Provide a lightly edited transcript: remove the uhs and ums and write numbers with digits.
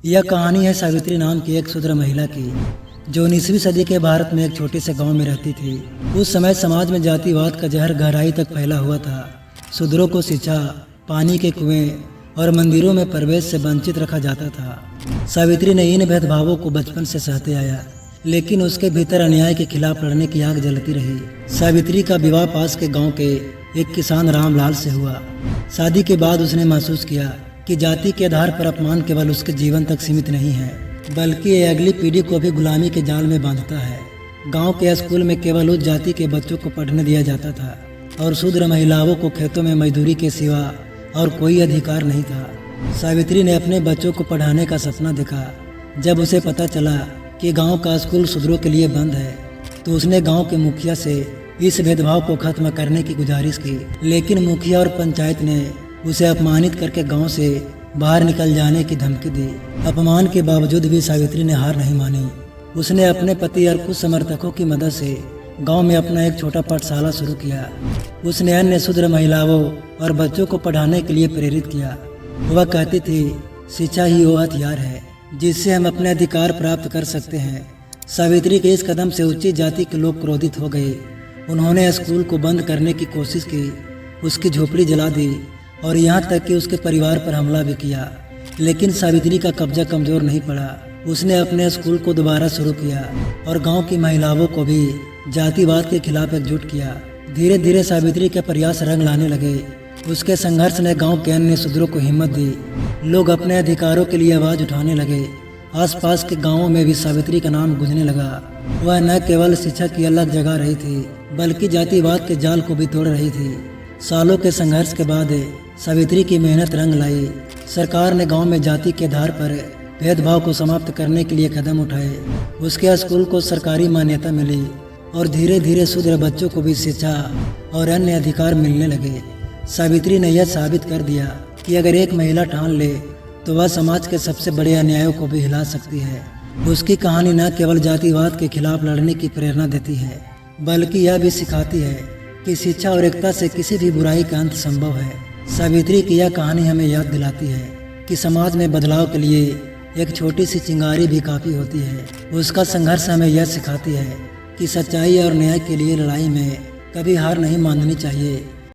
यह कहानी है सावित्री नाम की एक शूद्र महिला की, जो 19वीं सदी के भारत में एक छोटे से गांव में रहती थी। उस समय समाज में जातिवाद का जहर गहराई तक फैला हुआ था। शूद्रों को शिक्षा, पानी के कुएं और मंदिरों में प्रवेश से वंचित रखा जाता था। सावित्री ने इन भेदभावों को बचपन से सहते आया, लेकिन उसके भीतर अन्याय के खिलाफ लड़ने की आग जलती रही। सावित्री का विवाह पास के गांव के एक किसान रामलाल से हुआ। शादी के बाद उसने महसूस किया कि जाति के आधार पर अपमान केवल उसके जीवन तक सीमित नहीं है, बल्कि ये अगली पीढ़ी को भी गुलामी के जाल में बांधता है। गांव के स्कूल में केवल उस जाति के बच्चों को पढ़ने दिया जाता था और शूद्र महिलाओं को खेतों में मजदूरी के सिवा और कोई अधिकार नहीं था। सावित्री ने अपने बच्चों को पढ़ाने का सपना देखा। जब उसे पता चला कि गांव का स्कूल शूद्रों के लिए बंद है, तो उसने गांव के मुखिया से इस भेदभाव को खत्म करने की गुजारिश की। लेकिन मुखिया और पंचायत ने उसे अपमानित करके गांव से बाहर निकल जाने की धमकी दी। अपमान के बावजूद भी सावित्री ने हार नहीं मानी। उसने अपने पति और कुछ समर्थकों की मदद से गांव में अपना एक छोटा पाठशाला शुरू किया। उसने अन्य शूद्र महिलाओं और बच्चों को पढ़ाने के लिए प्रेरित किया। वह कहती थी, शिक्षा ही वो हथियार है जिससे हम अपने अधिकार प्राप्त कर सकते हैं। सावित्री के इस कदम से उच्च जाति के लोग क्रोधित हो गए। उन्होंने स्कूल को बंद करने की कोशिश की, उसकी झोपड़ी जला दी और यहाँ तक कि उसके परिवार पर हमला भी किया। लेकिन सावित्री का कब्जा कमजोर नहीं पड़ा। उसने अपने स्कूल को दोबारा शुरू किया और गांव की महिलाओं को भी जातिवाद के खिलाफ एकजुट किया। धीरे धीरे सावित्री के प्रयास रंग लाने लगे। उसके संघर्ष ने गांव के अन्य शूद्रों को हिम्मत दी। लोग अपने अधिकारों के लिए आवाज उठाने लगे। आसपास के गांवों में भी सावित्री का नाम गूंजने लगा। वह न केवल शिक्षा की अलग जगह रही थी, बल्कि जातिवाद के जाल को भी तोड़ रही थी। सालों के संघर्ष के बाद सावित्री की मेहनत रंग लाई। सरकार ने गांव में जाति के आधार पर भेदभाव को समाप्त करने के लिए कदम उठाए। उसके स्कूल को सरकारी मान्यता मिली और धीरे धीरे शूद्र बच्चों को भी शिक्षा और अन्य अधिकार मिलने लगे। सावित्री ने यह साबित कर दिया कि अगर एक महिला ठान ले तो वह समाज के सबसे बड़े अन्यायों को भी हिला सकती है। उसकी कहानी न केवल जातिवाद के खिलाफ लड़ने की प्रेरणा देती है, बल्कि यह भी सिखाती है कि शिक्षा और एकता से किसी भी बुराई का अंत संभव है। सावित्री की यह कहानी हमें याद दिलाती है कि समाज में बदलाव के लिए एक छोटी सी चिंगारी भी काफ़ी होती है। उसका संघर्ष हमें यह सिखाती है कि सच्चाई और न्याय के लिए लड़ाई में कभी हार नहीं माननी चाहिए।